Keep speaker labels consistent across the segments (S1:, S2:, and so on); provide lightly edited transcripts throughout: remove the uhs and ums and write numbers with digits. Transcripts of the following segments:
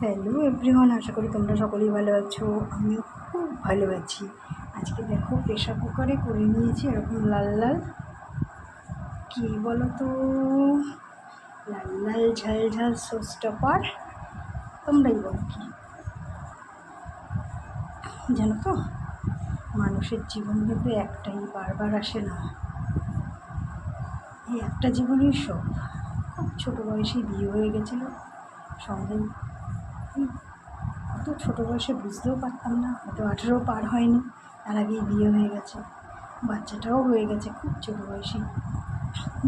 S1: Hello everyone, আশা করি তোমরা সকলেই ভালো আছো। আমিও খুব ভালো আছি। আজকে দেখো প্রেশার কুকারে করে নিয়েছি এরকম লাল লাল, কী বলো তো, লাল লাল ঝাল ঝাল সস টপার। তোমরাই বলো কি জানো তো, মানুষের জীবন কিন্তু একটাই, বারবার আসে না। এই একটা জীবনই সব। খুব ছোটো বয়সে বিয়ে হয়ে গেছিলো সঙ্গে। অত ছোটো বয়সে বুঝতেও পারতাম না, হয়তো 18 পার হয়নি, তার আগেই বিয়ে হয়ে গেছে, বাচ্চাটাও হয়ে গেছে খুব ছোটো বয়সে,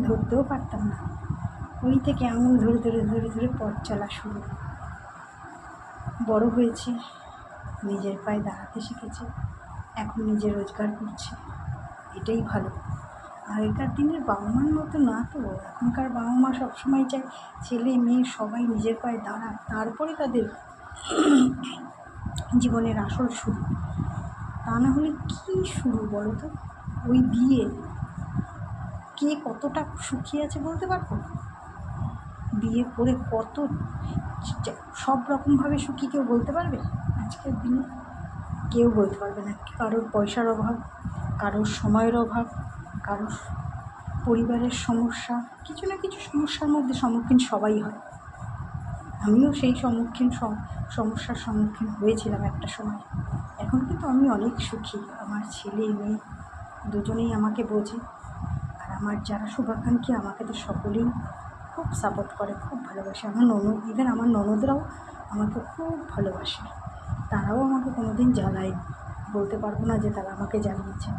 S1: ধরতেও পারতাম না। ওই থেকে আঙুল ধরে ধরে ধরে ধরে পথ চলা শুরু। বড় হয়েছে, নিজের পায়ে দাঁড়াতে শিখেছে, এখন নিজে রোজগার করছে, এটাই ভালো। আগেকার দিনের বাবা মার মতো না তো। এখনকার বাবা মা সবসময় চায় ছেলে মেয়ে সবাই নিজের পায়ে দাঁড়াক, তারপরে তাদের জীবনের আসল শুরু। তা না হলে কী শুরু বলো তো? ওই বিয়ে, কে কতটা সুখী আছে বলতে পারবো? বিয়ে করে কত সব রকমভাবে সুখী কেউ বলতে পারবে? আজকের দিনে কেউ বলতে পারবে না। কারোর পয়সার অভাব, কারোর সময়ের অভাব, কারোর পরিবারের সমস্যা, কিছু না কিছু সমস্যার মধ্যে সম্মুখীন সবাই হয়। আমিও সেই সমস্যার সম্মুখীন হয়েছিলাম একটা সময়। এখন কিন্তু আমি অনেক সুখী। আমার ছেলে মেয়ে দুজনেই আমাকে বোঝে, আর আমার যারা শুভাকাঙ্ক্ষী আমাকে তো সকলেই খুব সাপোর্ট করে, খুব ভালোবাসে। আমার ননদ, ইভেন আমার ননদরাও আমাকে খুব ভালোবাসে। তারাও আমাকে কোনো দিন জ্বালায়, বলতে পারবো না যে তারা আমাকে জ্বালিয়েছে।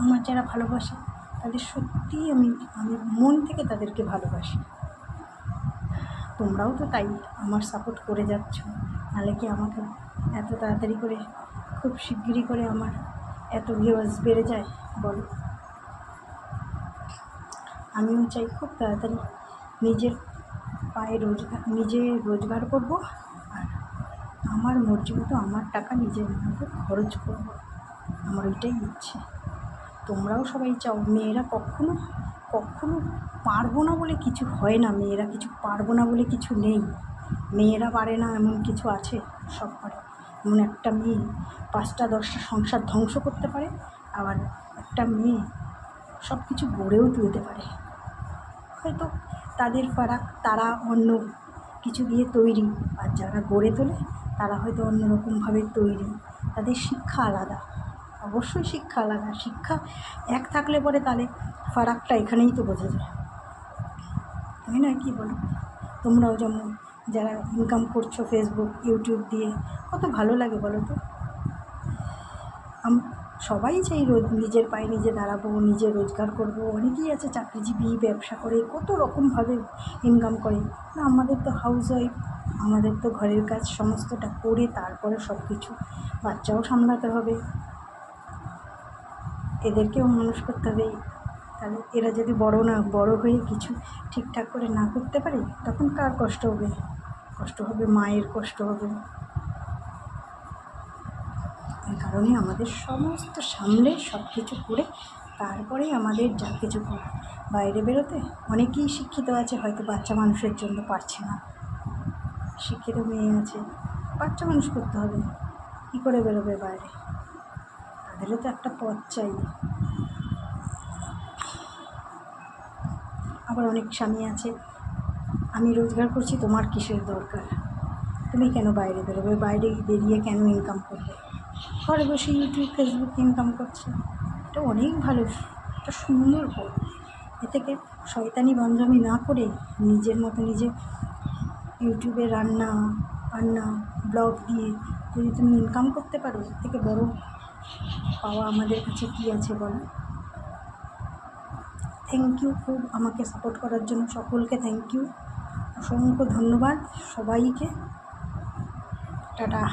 S1: আমার যারা ভালোবাসে তাদের সত্যিই আমি আমি মন থেকে তাদেরকে ভালোবাসি। তোমরাও তো তাই আমার সাপোর্ট করে যাচ্ছ, নাহলে কি আমাকে এত তাড়াতাড়ি করে, খুব শিগগিরই করে আমার এত ভিউয়ার্স বেড়ে যায় বলো? আমিও চাই খুব তাড়াতাড়ি নিজের পায়ে নিজে রোজগার করব, আর আমার মর্জি মতো আমার টাকা নিজের মতো খরচ করব। আমার ওইটাই ইচ্ছে। তোমরাও সবাই চাও। মেয়েরা কখনো কখনো পারবো না বলে কিছু হয় না, মেয়েরা কিছু পারবো না বলে কিছু নেই। মেয়েরা পারে না এমন কিছু আছে, সব পারে। এমন একটা মেয়ে 5টা 10টা সংসার ধ্বংস করতে পারে, আবার একটা মেয়ে সব কিছু গড়েও তুলতে পারে। হয়তো তাদের ফারাক, তারা অন্য কিছু দিয়ে তৈরি, আর যারা গড়ে তোলে তারা হয়তো অন্যরকমভাবে তৈরি। তাদের শিক্ষা আলাদা, অবশ্যই শিক্ষা আলাদা। শিক্ষা এক থাকলে পরে তাহলে ফারাকটা এখানেই তো বোঝা যায়, তাই না? কি বলো? তোমরাও যেমন যারা ইনকাম করছো ফেসবুক ইউটিউব দিয়ে, কত ভালো লাগে বলো তো। সবাই চাই নিজের পায়ে নিজে দাঁড়াবো, নিজে রোজগার করব। অনেকেই আছে চাকরিজীবী, ব্যবসা করে, কত রকমভাবে ইনকাম করে। না, আমাদের তো হাউস ওয়াইফ, আমাদের তো ঘরের কাজ সমস্তটা করে তারপরে সব কিছু, বাচ্চাও সামলাতে হবে, এদেরকেও মানুষ করতে হবে। তাহলে এরা যদি বড় হয়ে কিছু ঠিকঠাক করে না করতে পারে, তখন কার কষ্ট হবে? কষ্ট হবে মায়ের, কষ্ট হবে। এই কারণে আমাদের সমস্ত সামলে সব কিছু করে তারপরেই আমাদের যা কিছু করা। বাইরে বেরোতে অনেকেই শিক্ষিত আছে, হয়তো বাচ্চা মানুষের জন্য পারছে না। শিক্ষিত মেয়ে আছে, বাচ্চা মানুষ করতে হবে, কী করে বেরোবে বাইরে? তাদেরও তো একটা পথ চাই। আবার অনেক স্বামী আছে, আমি রোজগার করছি, তোমার কিসের দরকার? তুমি কেন বাইরে বেরোবে? বাইরে বেরিয়ে কেন ইনকাম করবে? ঘরে বসে ইউটিউব ফেসবুক ইনকাম করছে, এটা অনেক ভালো, একটা সুন্দর পথ। এ থেকে শয়তানি বন্ধমি না করে নিজের মতো নিজে ইউটিউবে রান্না ব্লগ দিয়ে যদি তুমি ইনকাম করতে পারো, এর থেকে বড় পাওয়া আমাদের কাছে কী আছে বলো? থ্যাংক ইউ খুব আমাকে সাপোর্ট করার জন্য, সকলকে থ্যাংক ইউ, অসংখ্য ধন্যবাদ সবাইকে। টাটা।